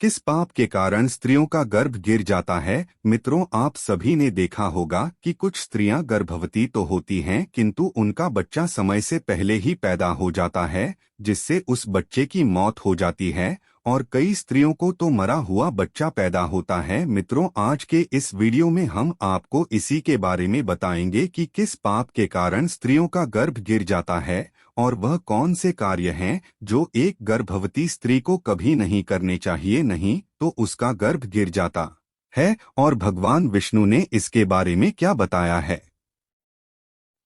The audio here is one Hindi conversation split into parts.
किस पाप के कारण स्त्रियों का गर्भ गिर जाता है। मित्रों, आप सभी ने देखा होगा कि कुछ स्त्रियां गर्भवती तो होती हैं किंतु उनका बच्चा समय से पहले ही पैदा हो जाता है, जिससे उस बच्चे की मौत हो जाती है और कई स्त्रियों को तो मरा हुआ बच्चा पैदा होता है। मित्रों, आज के इस वीडियो में हम आपको इसी के बारे में बताएंगे कि किस पाप के कारण स्त्रियों का गर्भ गिर जाता है और वह कौन से कार्य हैं जो एक गर्भवती स्त्री को कभी नहीं करने चाहिए, नहीं तो उसका गर्भ गिर जाता है, और भगवान विष्णु ने इसके बारे में क्या बताया है,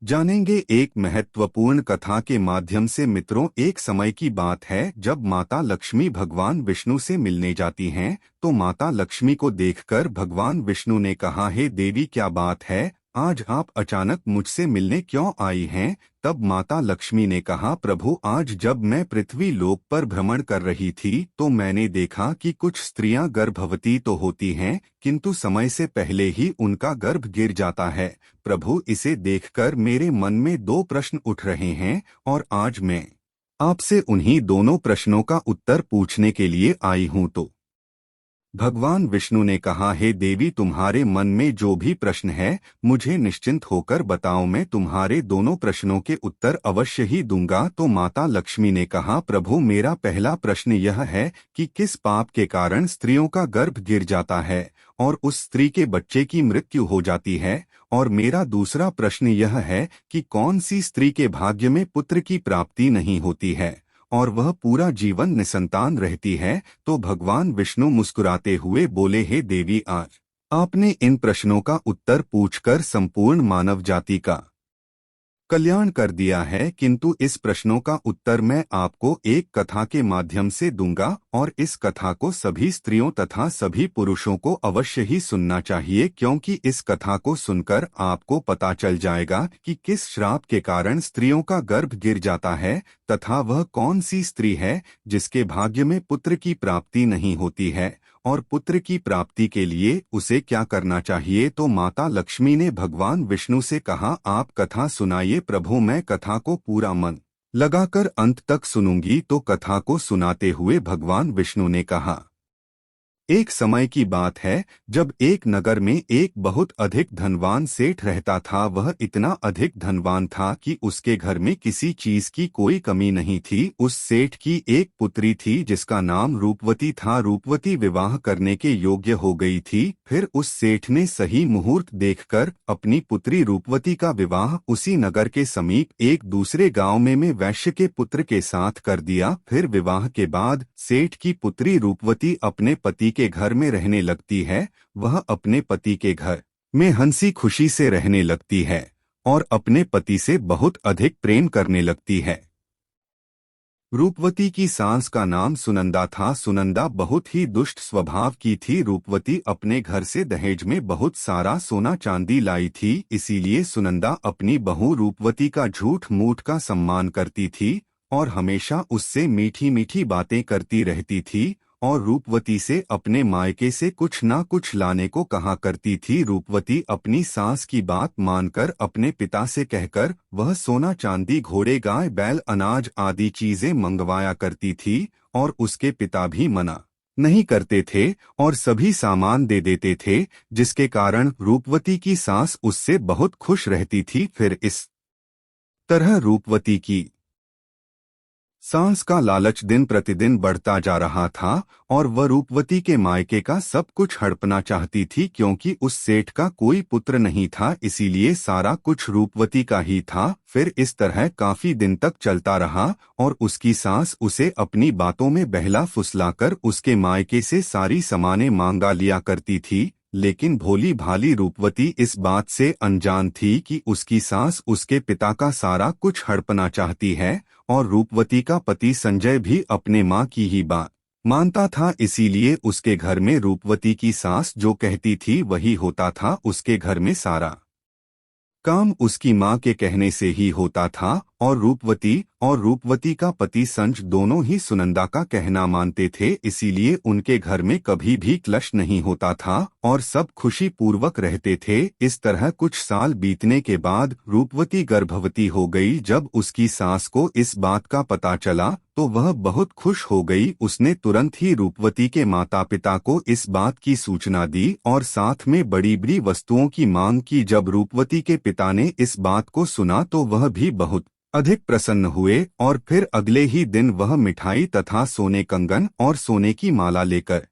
जानेंगे एक महत्वपूर्ण कथा के माध्यम से। मित्रों, एक समय की बात है जब माता लक्ष्मी भगवान विष्णु से मिलने जाती हैं, तो माता लक्ष्मी को देखकर भगवान विष्णु ने कहा, हे देवी, क्या बात है, आज आप अचानक मुझसे मिलने क्यों आई हैं। तब माता लक्ष्मी ने कहा, प्रभु, आज जब मैं पृथ्वी लोक पर भ्रमण कर रही थी तो मैंने देखा कि कुछ स्त्रियां गर्भवती तो होती हैं किंतु समय से पहले ही उनका गर्भ गिर जाता है। प्रभु, इसे देखकर मेरे मन में दो प्रश्न उठ रहे हैं और आज मैं आपसे उन्हीं दोनों प्रश्नों का उत्तर पूछने के लिए आई हूं। तो भगवान विष्णु ने कहा, हे देवी, तुम्हारे मन में जो भी प्रश्न है मुझे निश्चिंत होकर बताओ, मैं तुम्हारे दोनों प्रश्नों के उत्तर अवश्य ही दूंगा। तो माता लक्ष्मी ने कहा, प्रभु, मेरा पहला प्रश्न यह है कि किस पाप के कारण स्त्रियों का गर्भ गिर जाता है और उस स्त्री के बच्चे की मृत्यु हो जाती है, और मेरा दूसरा प्रश्न यह है कि कौन सी स्त्री के भाग्य में पुत्र की प्राप्ति नहीं होती है और वह पूरा जीवन निसंतान रहती है। तो भगवान विष्णु मुस्कुराते हुए बोले, हे देवी, आज आपने इन प्रश्नों का उत्तर पूछकर संपूर्ण मानव जाति का कल्याण कर दिया है, किंतु इस प्रश्नों का उत्तर मैं आपको एक कथा के माध्यम से दूंगा और इस कथा को सभी स्त्रियों तथा सभी पुरुषों को अवश्य ही सुनना चाहिए, क्योंकि इस कथा को सुनकर आपको पता चल जाएगा कि किस श्राप के कारण स्त्रियों का गर्भ गिर जाता है तथा वह कौन सी स्त्री है जिसके भाग्य में पुत्र की प्राप्ति नहीं होती है और पुत्र की प्राप्ति के लिए उसे क्या करना चाहिए। तो माता लक्ष्मी ने भगवान विष्णु से कहा, आप कथा सुनाइए प्रभु, मैं कथा को पूरा मन लगाकर अंत तक सुनूंगी। तो कथा को सुनाते हुए भगवान विष्णु ने कहा, एक समय की बात है जब एक नगर में एक बहुत अधिक धनवान सेठ रहता था। वह इतना अधिक धनवान था कि उसके घर में किसी चीज की कोई कमी नहीं थी। उस सेठ की एक पुत्री थी जिसका नाम रूपवती था। रूपवती विवाह करने के योग्य हो गई थी। फिर उस सेठ ने सही मुहूर्त देखकर अपनी पुत्री रूपवती का विवाह उसी नगर के समीप एक दूसरे गांव में वैश्य के पुत्र के साथ कर दिया। फिर विवाह के बाद सेठ की पुत्री रूपवती अपने पति के घर में रहने लगती है। वह अपने पति के घर में हंसी खुशी से रहने लगती है और अपने पति से बहुत अधिक प्रेम करने लगती है। रूपवती की सास का नाम सुनंदा था। सुनंदा बहुत ही दुष्ट स्वभाव की थी। रूपवती अपने घर से दहेज में बहुत सारा सोना चांदी लाई थी, इसीलिए सुनंदा अपनी बहू रूपवती का झूठ मूठ का सम्मान करती थी और हमेशा उससे मीठी मीठी बातें करती रहती थी और रूपवती से अपने मायके से कुछ ना कुछ लाने को कहा करती थी। रूपवती अपनी सास की बात मानकर अपने पिता से कहकर वह सोना चांदी, घोड़े, गाय, बैल, अनाज आदि चीजें मंगवाया करती थी और उसके पिता भी मना नहीं करते थे और सभी सामान दे देते थे, जिसके कारण रूपवती की सास उससे बहुत खुश रहती थी। फिर इस तरह रूपवती की सास का लालच दिन प्रतिदिन बढ़ता जा रहा था और वह रूपवती के मायके का सब कुछ हड़पना चाहती थी, क्योंकि उस सेठ का कोई पुत्र नहीं था, इसीलिए सारा कुछ रूपवती का ही था। फिर इस तरह काफी दिन तक चलता रहा और उसकी सास उसे अपनी बातों में बहला फुसलाकर उसके मायके से सारी सामानें मांगा लिया करती थी। लेकिन भोली भाली रूपवती इस बात से अनजान थी कि उसकी सास उसके पिता का सारा कुछ हड़पना चाहती है और रूपवती का पति संजय भी अपने माँ की ही बात मानता था, इसीलिए उसके घर में रूपवती की सास जो कहती थी वही होता था। उसके घर में सारा काम उसकी माँ के कहने से ही होता था और रूपवती का पति संज दोनों ही सुनंदा का कहना मानते थे, इसीलिए उनके घर में कभी भी क्लेश नहीं होता था और सब खुशी पूर्वक रहते थे। इस तरह कुछ साल बीतने के बाद रूपवती गर्भवती हो गई। जब उसकी सास को इस बात का पता चला तो वह बहुत खुश हो गई। उसने तुरंत ही रूपवती के माता पिता को इस बात की सूचना दी और साथ में बड़ी बड़ी वस्तुओं की मांग की। जब रूपवती के पिता ने इस बात को सुना तो वह भी बहुत अधिक प्रसन्न हुए और फिर अगले ही दिन वह मिठाई तथा सोने कंगन और सोने की माला लेकर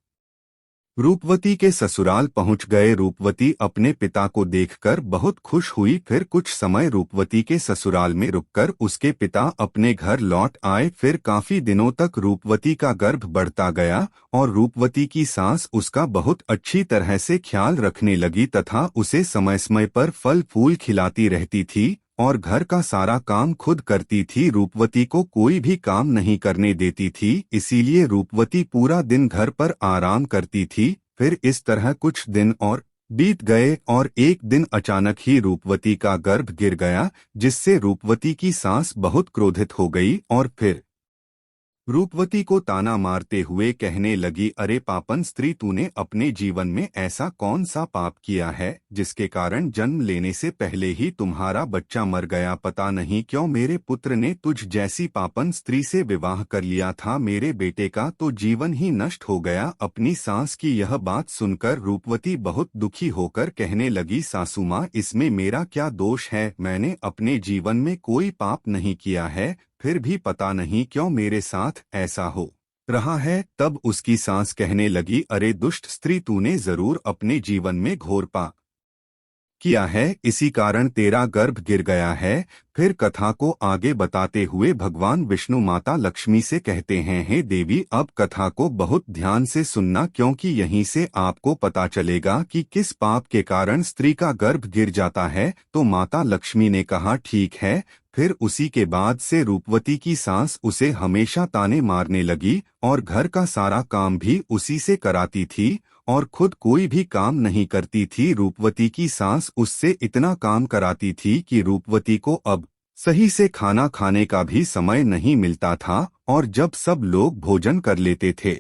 रूपवती के ससुराल पहुंच गए। रूपवती अपने पिता को देखकर बहुत खुश हुई। फिर कुछ समय रूपवती के ससुराल में रुककर उसके पिता अपने घर लौट आए। फिर काफी दिनों तक रूपवती का गर्भ बढ़ता गया और रूपवती की सास उसका बहुत अच्छी तरह से ख्याल रखने लगी तथा उसे समय समय पर फल फूल खिलाती रहती थी और घर का सारा काम खुद करती थी। रूपवती को कोई भी काम नहीं करने देती थी, इसीलिए रूपवती पूरा दिन घर पर आराम करती थी। फिर इस तरह कुछ दिन और बीत गए और एक दिन अचानक ही रूपवती का गर्भ गिर गया, जिससे रूपवती की सास बहुत क्रोधित हो गई और फिर रूपवती को ताना मारते हुए कहने लगी, अरे पापन स्त्री, तूने अपने जीवन में ऐसा कौन सा पाप किया है जिसके कारण जन्म लेने से पहले ही तुम्हारा बच्चा मर गया। पता नहीं क्यों मेरे पुत्र ने तुझ जैसी पापन स्त्री से विवाह कर लिया था। मेरे बेटे का तो जीवन ही नष्ट हो गया। अपनी सास की यह बात सुनकर रूपवती बहुत दुखी होकर कहने लगी, सासू माँ, इसमें मेरा क्या दोष है? मैंने अपने जीवन में कोई पाप नहीं किया है, फिर भी पता नहीं क्यों मेरे साथ ऐसा हो रहा है। तब उसकी सास कहने लगी, अरे दुष्ट स्त्री, तूने जरूर अपने जीवन में घोर पाप किया है, इसी कारण तेरा गर्भ गिर गया है। फिर कथा को आगे बताते हुए भगवान विष्णु माता लक्ष्मी से कहते हैं, हे देवी, अब कथा को बहुत ध्यान से सुनना, क्योंकि यहीं से आपको पता चलेगा कि किस पाप के कारण स्त्री का गर्भ गिर जाता है। तो माता लक्ष्मी ने कहा, ठीक है। फिर उसी के बाद से रूपवती की सास उसे हमेशा ताने मारने लगी और घर का सारा काम भी उसी से कराती थी और खुद कोई भी काम नहीं करती थी। रूपवती की सास उससे इतना काम कराती थी कि रूपवती को अब सही से खाना खाने का भी समय नहीं मिलता था और जब सब लोग भोजन कर लेते थे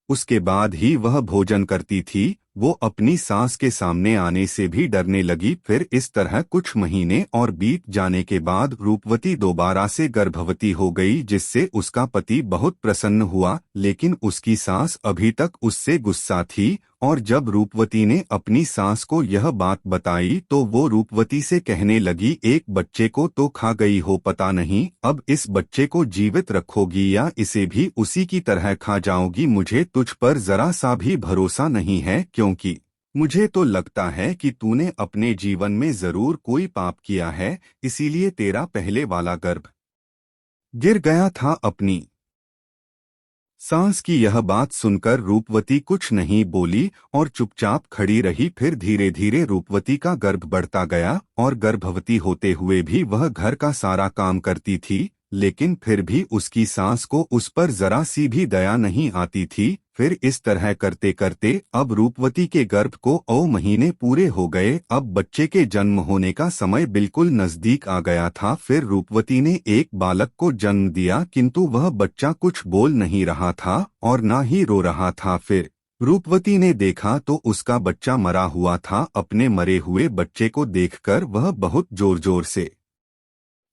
उसके बाद ही वह भोजन करती थी। वो अपनी सास के सामने आने से भी डरने लगी। फिर इस तरह कुछ महीने और बीत जाने के बाद रूपवती दोबारा से गर्भवती हो गई, जिससे उसका पति बहुत प्रसन्न हुआ, लेकिन उसकी सास अभी तक उससे गुस्सा थी। और जब रूपवती ने अपनी सास को यह बात बताई तो वो रूपवती से कहने लगी, एक बच्चे को तो खा गई हो, पता नहीं अब इस बच्चे को जीवित रखोगी या इसे भी उसी की तरह खा जाओगी। मुझे तुझ पर जरा सा भी भरोसा नहीं है, क्योंकि मुझे तो लगता है कि तूने अपने जीवन में जरूर कोई पाप किया है, इसीलिए तेरा पहले वाला गर्भ गिर गया था। अपनी सास की यह बात सुनकर रूपवती कुछ नहीं बोली और चुपचाप खड़ी रही। फिर धीरे धीरे रूपवती का गर्भ बढ़ता गया और गर्भवती होते हुए भी वह घर का सारा काम करती थी, लेकिन फिर भी उसकी सास को उस पर जरा सी भी दया नहीं आती थी। फिर इस तरह करते करते अब रूपवती के गर्भ को 9 महीने पूरे हो गए। अब बच्चे के जन्म होने का समय बिल्कुल नजदीक आ गया था। फिर रूपवती ने एक बालक को जन्म दिया, किंतु वह बच्चा कुछ बोल नहीं रहा था और ना ही रो रहा था। फिर रूपवती ने देखा तो उसका बच्चा मरा हुआ था। अपने मरे हुए बच्चे को देखकर वह बहुत जोर जोर से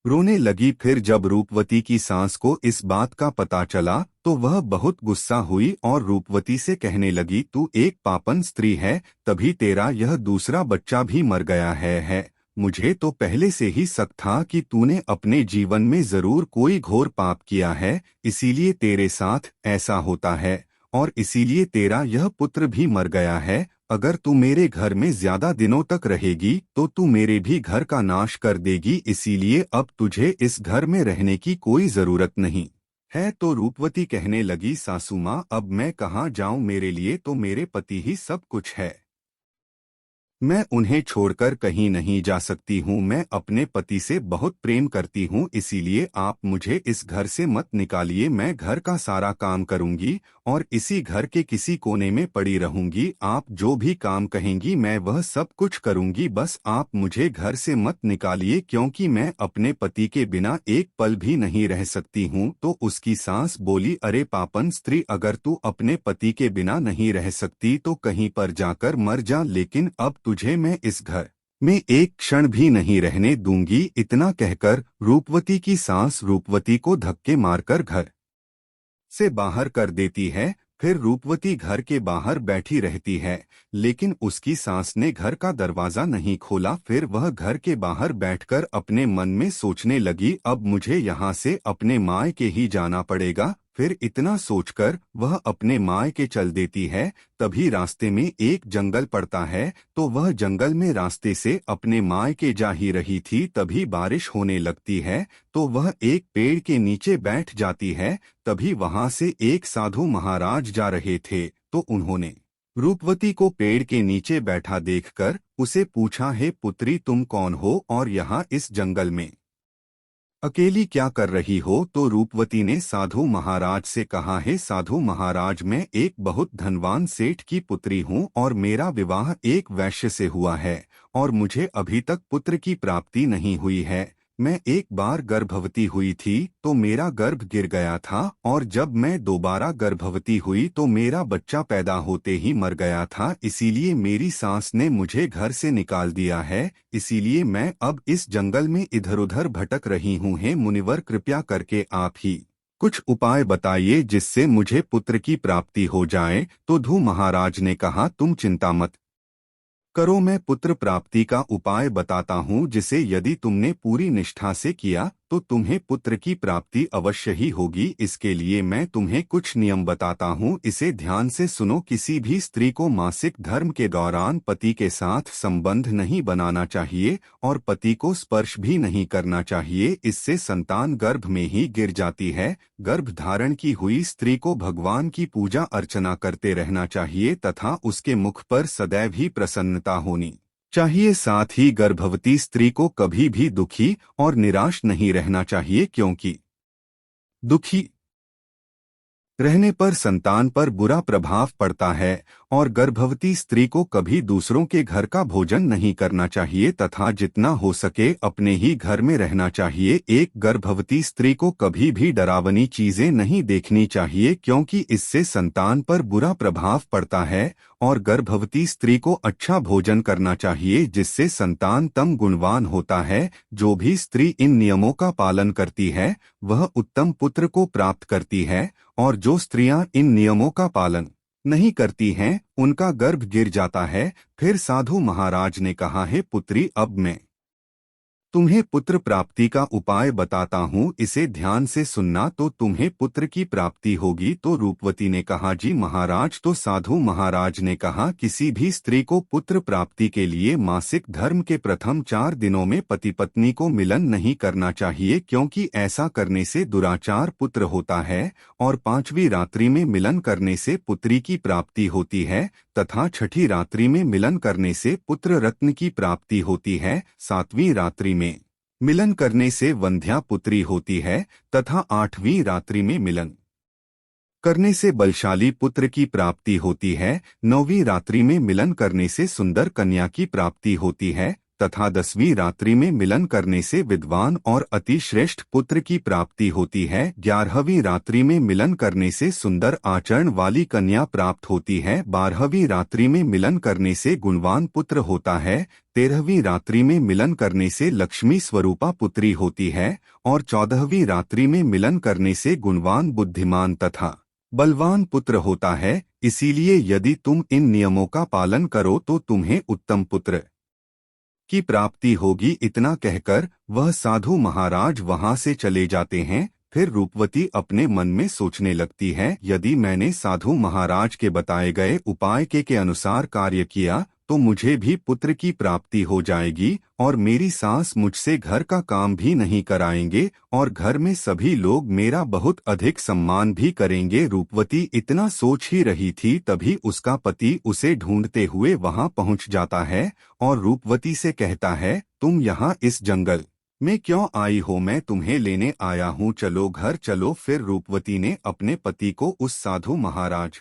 रोने लगी। फिर जब रूपवती की सास को इस बात का पता चला तो वह बहुत गुस्सा हुई और रूपवती से कहने लगी, तू एक पापन स्त्री है, तभी तेरा यह दूसरा बच्चा भी मर गया है। मुझे तो पहले से ही शक था कि तूने अपने जीवन में जरूर कोई घोर पाप किया है, इसीलिए तेरे साथ ऐसा होता है और इसीलिए तेरा यह पुत्र भी मर गया है। अगर तू मेरे घर में ज्यादा दिनों तक रहेगी तो तू मेरे भी घर का नाश कर देगी, इसीलिए अब तुझे इस घर में रहने की कोई जरूरत नहीं है। तो रूपवती कहने लगी, सासू माँ, अब मैं कहाँ जाऊँ? मेरे लिए तो मेरे पति ही सब कुछ है। मैं उन्हें छोड़कर कहीं नहीं जा सकती हूँ। मैं अपने पति से बहुत प्रेम करती हूँ, इसीलिए आप मुझे इस घर से मत निकालिए। मैं घर का सारा काम करूँगी और इसी घर के किसी कोने में पड़ी रहूँगी। आप जो भी काम कहेंगी मैं वह सब कुछ करूँगी, बस आप मुझे घर से मत निकालिए, क्योंकि मैं अपने पति के बिना एक पल भी नहीं रह सकती हूँ। तो उसकी सास बोली, अरे पापन स्त्री, अगर तू अपने पति के बिना नहीं रह सकती तो कहीं पर जाकर मर जा, लेकिन अब तुझे मैं इस घर में एक क्षण भी नहीं रहने दूंगी। इतना कहकर रूपवती की सास रूपवती को धक्के मारकर घर से बाहर कर देती है। फिर रूपवती घर के बाहर बैठी रहती है, लेकिन उसकी सास ने घर का दरवाजा नहीं खोला। फिर वह घर के बाहर बैठकर अपने मन में सोचने लगी, अब मुझे यहाँ से अपने मायके ही जाना पड़ेगा। फिर इतना सोचकर वह अपने मायके चल देती है। तभी रास्ते में एक जंगल पड़ता है, तो वह जंगल में रास्ते से अपने मायके जा ही रही थी, तभी बारिश होने लगती है। तो वह एक पेड़ के नीचे बैठ जाती है। तभी वहां से एक साधु महाराज जा रहे थे, तो उन्होंने रूपवती को पेड़ के नीचे बैठा देखकर उसे पूछा, हे पुत्री, तुम कौन हो और यहाँ इस जंगल में अकेली क्या कर रही हो? तो रूपवती ने साधु महाराज से कहा, है साधु महाराज, मैं एक बहुत धनवान सेठ की पुत्री हूँ और मेरा विवाह एक वैश्य से हुआ है और मुझे अभी तक पुत्र की प्राप्ति नहीं हुई है। मैं एक बार गर्भवती हुई थी तो मेरा गर्भ गिर गया था, और जब मैं दोबारा गर्भवती हुई तो मेरा बच्चा पैदा होते ही मर गया था। इसीलिए मेरी सास ने मुझे घर से निकाल दिया है। इसीलिए मैं अब इस जंगल में इधर उधर भटक रही हूँ। हे मुनिवर, कृपया करके आप ही कुछ उपाय बताइए जिससे मुझे पुत्र की प्राप्ति हो जाए। तो ध्रुव महाराज ने कहा, तुम चिंता मत करो, मैं पुत्र प्राप्ति का उपाय बताता हूँ, जिसे यदि तुमने पूरी निष्ठा से किया तो तुम्हें पुत्र की प्राप्ति अवश्य ही होगी। इसके लिए मैं तुम्हें कुछ नियम बताता हूँ, इसे ध्यान से सुनो। किसी भी स्त्री को मासिक धर्म के दौरान पति के साथ संबंध नहीं बनाना चाहिए और पति को स्पर्श भी नहीं करना चाहिए, इससे संतान गर्भ में ही गिर जाती है। गर्भ धारण की हुई स्त्री को भगवान की पूजा अर्चना करते रहना चाहिए तथा उसके मुख पर सदैव ही प्रसन्नता होनी चाहिए। साथ ही गर्भवती स्त्री को कभी भी दुखी और निराश नहीं रहना चाहिए, क्योंकि दुखी रहने पर संतान पर बुरा प्रभाव पड़ता है। और गर्भवती स्त्री को कभी दूसरों के घर का भोजन नहीं करना चाहिए तथा जितना हो सके अपने ही घर में रहना चाहिए। एक गर्भवती स्त्री को कभी भी डरावनी चीजें नहीं देखनी चाहिए, क्योंकि इससे संतान पर बुरा प्रभाव पड़ता है। और गर्भवती स्त्री को अच्छा भोजन करना चाहिए, जिससे संतान तम गुणवान होता है। जो भी स्त्री इन नियमों का पालन करती है वह उत्तम पुत्र को प्राप्त करती है, और जो स्त्रियां इन नियमों का पालन नहीं करती हैं उनका गर्भ गिर जाता है। फिर साधु महाराज ने कहा, है पुत्री, अब मैं तुम्हें पुत्र प्राप्ति का उपाय बताता हूँ, इसे ध्यान से सुनना तो तुम्हें पुत्र की प्राप्ति होगी। तो रूपवती ने कहा, जी महाराज। तो साधु महाराज ने कहा, किसी भी स्त्री को पुत्र प्राप्ति के लिए मासिक धर्म के प्रथम 4 दिनों में पति पत्नी को मिलन नहीं करना चाहिए, क्योंकि ऐसा करने से दुराचार पुत्र होता है। और 5वीं रात्रि में मिलन करने से पुत्री की प्राप्ति होती है तथा 6ठी रात्रि में मिलन करने से पुत्र रत्न की प्राप्ति होती है। 7वीं रात्रि में मिलन करने से वंध्या पुत्री होती है तथा 8वीं रात्रि में मिलन करने से बलशाली पुत्र की प्राप्ति होती है। 9वीं रात्रि में मिलन करने से सुंदर कन्या की प्राप्ति होती है तथा 10वीं रात्रि में मिलन करने से विद्वान और अति श्रेष्ठ पुत्र की प्राप्ति होती है। 11वीं रात्रि में मिलन करने से सुंदर आचरण वाली कन्या प्राप्त होती है। 12वीं रात्रि में मिलन करने से गुणवान पुत्र होता है। 13वीं रात्रि में मिलन करने से लक्ष्मी स्वरूपा पुत्री होती है। और 14वीं रात्रि में मिलन करने से गुणवान बुद्धिमान तथा बलवान पुत्र होता है। इसीलिए यदि तुम इन नियमों का पालन करो तो तुम्हें उत्तम पुत्र की प्राप्ति होगी। इतना कहकर वह साधु महाराज वहां से चले जाते हैं। फिर रूपवती अपने मन में सोचने लगती है, यदि मैंने साधु महाराज के बताए गए उपाय के अनुसार कार्य किया तो मुझे भी पुत्र की प्राप्ति हो जाएगी और मेरी सास मुझसे घर का काम भी नहीं कराएंगे और घर में सभी लोग मेरा बहुत अधिक सम्मान भी करेंगे। रूपवती इतना सोच ही रही थी, तभी उसका पति उसे ढूंढते हुए वहां पहुंच जाता है और रूपवती से कहता है, तुम यहाँ इस जंगल में क्यों आई हो? मैं तुम्हें लेने आया हूँ, चलो घर चलो। फिर रूपवती ने अपने पति को उस साधु महाराज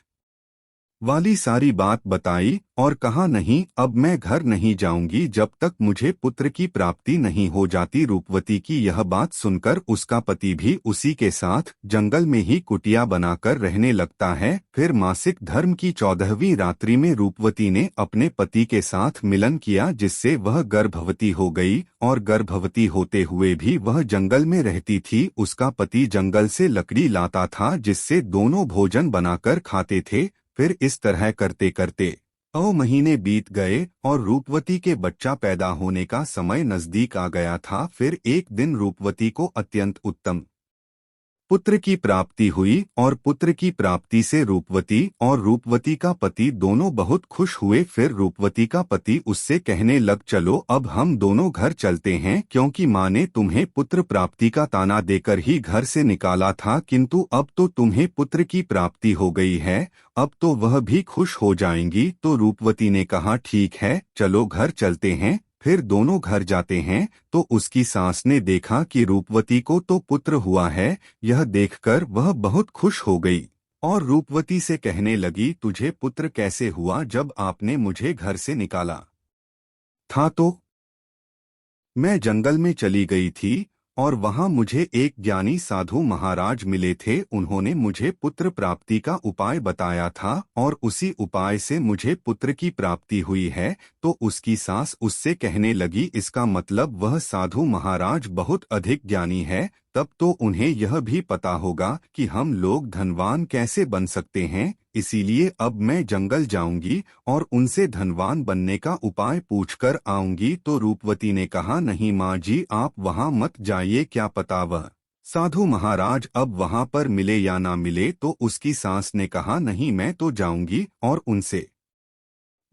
वाली सारी बात बताई और कहा, नहीं अब मैं घर नहीं जाऊंगी जब तक मुझे पुत्र की प्राप्ति नहीं हो जाती। रूपवती की यह बात सुनकर उसका पति भी उसी के साथ जंगल में ही कुटिया बनाकर रहने लगता है। फिर मासिक धर्म की 14वीं रात्रि में रूपवती ने अपने पति के साथ मिलन किया, जिससे वह गर्भवती हो गई और गर्भवती होते हुए भी वह जंगल में रहती थी। उसका पति जंगल से लकड़ी लाता था जिससे दोनों भोजन बनाकर खाते थे। फिर इस तरह करते करते 9 महीने बीत गए और रूपवती के बच्चा पैदा होने का समय नजदीक आ गया था। फिर एक दिन रूपवती को अत्यंत उत्तम पुत्र की प्राप्ति हुई और पुत्र की प्राप्ति से रूपवती और रूपवती का पति दोनों बहुत खुश हुए। फिर रूपवती का पति उससे कहने लग, चलो अब हम दोनों घर चलते हैं, क्योंकि माँ ने तुम्हें पुत्र प्राप्ति का ताना देकर ही घर से निकाला था, किंतु अब तो तुम्हें पुत्र की प्राप्ति हो गई है, अब तो वह भी खुश हो जाएंगी। तो रूपवती ने कहा, ठीक है चलो घर चलते हैं। फिर दोनों घर जाते हैं तो उसकी सास ने देखा कि रूपवती को तो पुत्र हुआ है। यह देखकर वह बहुत खुश हो गई और रूपवती से कहने लगी, तुझे पुत्र कैसे हुआ? जब आपने मुझे घर से निकाला था तो मैं जंगल में चली गई थी और वहां मुझे एक ज्ञानी साधु महाराज मिले थे। उन्होंने मुझे पुत्र प्राप्ति का उपाय बताया था और उसी उपाय से मुझे पुत्र की प्राप्ति हुई है। तो उसकी सास उससे कहने लगी, इसका मतलब वह साधु महाराज बहुत अधिक ज्ञानी है, तब तो उन्हें यह भी पता होगा कि हम लोग धनवान कैसे बन सकते हैं। इसीलिए अब मैं जंगल जाऊंगी और उनसे धनवान बनने का उपाय पूछकर आऊंगी। तो रूपवती ने कहा, नहीं माँ जी आप वहां मत जाइए, क्या पता वह साधु महाराज अब वहां पर मिले या ना मिले। तो उसकी सास ने कहा, नहीं मैं तो जाऊंगी और उनसे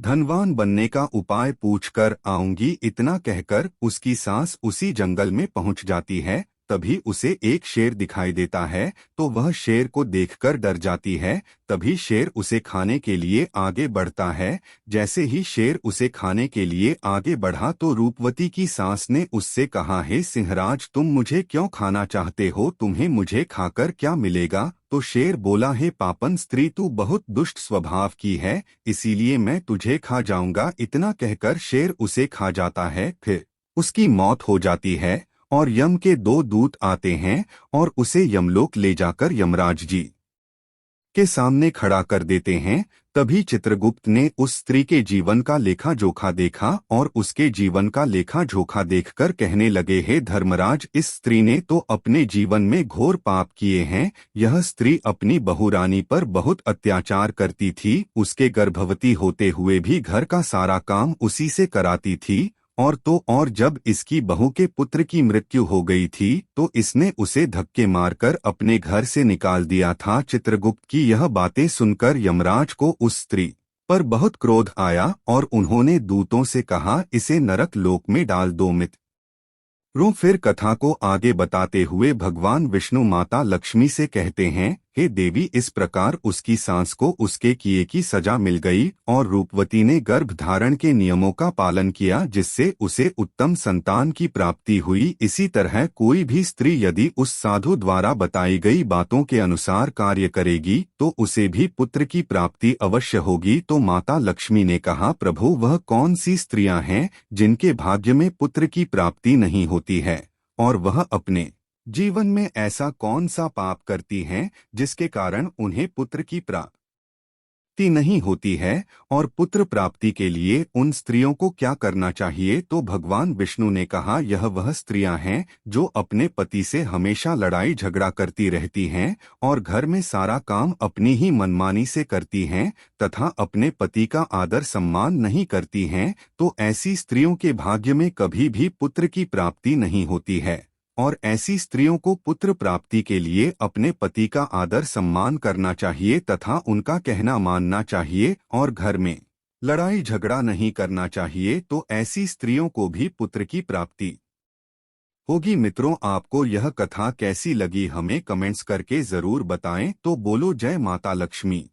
धनवान बनने का उपाय पूछकर आऊंगी। इतना कहकर उसकी सास उसी जंगल में पहुंच जाती है। तभी उसे एक शेर दिखाई देता है, तो वह शेर को देखकर डर जाती है। तभी शेर उसे खाने के लिए आगे बढ़ता है। जैसे ही शेर उसे खाने के लिए आगे बढ़ा तो रूपवती की सास ने उससे कहा, हे सिंहराज तुम मुझे क्यों खाना चाहते हो? तुम्हें मुझे खाकर क्या मिलेगा? तो शेर बोला, हे पापन स्त्री तू बहुत दुष्ट स्वभाव की है, इसीलिए मैं तुझे खा जाऊंगा। इतना कहकर शेर उसे खा जाता है। फिर उसकी मौत हो जाती है और यम के 2 दूत आते हैं और उसे यमलोक ले जाकर यमराज जी के सामने खड़ा कर देते हैं। तभी चित्रगुप्त ने उस स्त्री के जीवन का लेखा जोखा देखा और उसके जीवन का लेखा जोखा देखकर कहने लगे, हे धर्मराज इस स्त्री ने तो अपने जीवन में घोर पाप किए हैं। यह स्त्री अपनी बहुरानी पर बहुत अत्याचार करती थी, उसके गर्भवती होते हुए भी घर का सारा काम उसी से कराती थी और जब इसकी बहू के पुत्र की मृत्यु हो गई थी तो इसने उसे धक्के मारकर अपने घर से निकाल दिया था। चित्रगुप्त की यह बातें सुनकर यमराज को उस स्त्री पर बहुत क्रोध आया और उन्होंने दूतों से कहा, इसे नरक लोक में डाल दो। फिर कथा को आगे बताते हुए भगवान विष्णु माता लक्ष्मी से कहते हैं, हे देवी इस प्रकार उसकी सास को उसके किए की सजा मिल गई और रूपवती ने गर्भ धारण के नियमों का पालन किया, जिससे उसे उत्तम संतान की प्राप्ति हुई। इसी तरह कोई भी स्त्री यदि उस साधु द्वारा बताई गई बातों के अनुसार कार्य करेगी तो उसे भी पुत्र की प्राप्ति अवश्य होगी। तो माता लक्ष्मी ने कहा, प्रभु वह कौन सी स्त्रियां हैं जिनके भाग्य में पुत्र की प्राप्ति नहीं होती है, और वह अपने जीवन में ऐसा कौन सा पाप करती हैं जिसके कारण उन्हें पुत्र की प्राप्ति नहीं होती है, और पुत्र प्राप्ति के लिए उन स्त्रियों को क्या करना चाहिए? तो भगवान विष्णु ने कहा, यह वह स्त्रियां हैं जो अपने पति से हमेशा लड़ाई झगड़ा करती रहती हैं और घर में सारा काम अपनी ही मनमानी से करती हैं तथा अपने पति का आदर सम्मान नहीं करती हैं। तो ऐसी स्त्रियों के भाग्य में कभी भी पुत्र की प्राप्ति नहीं होती है, और ऐसी स्त्रियों को पुत्र प्राप्ति के लिए अपने पति का आदर सम्मान करना चाहिए तथा उनका कहना मानना चाहिए और घर में लड़ाई झगड़ा नहीं करना चाहिए, तो ऐसी स्त्रियों को भी पुत्र की प्राप्ति होगी। मित्रों, आपको यह कथा कैसी लगी हमें कमेंट्स करके जरूर बताएं। तो बोलो जय माता लक्ष्मी।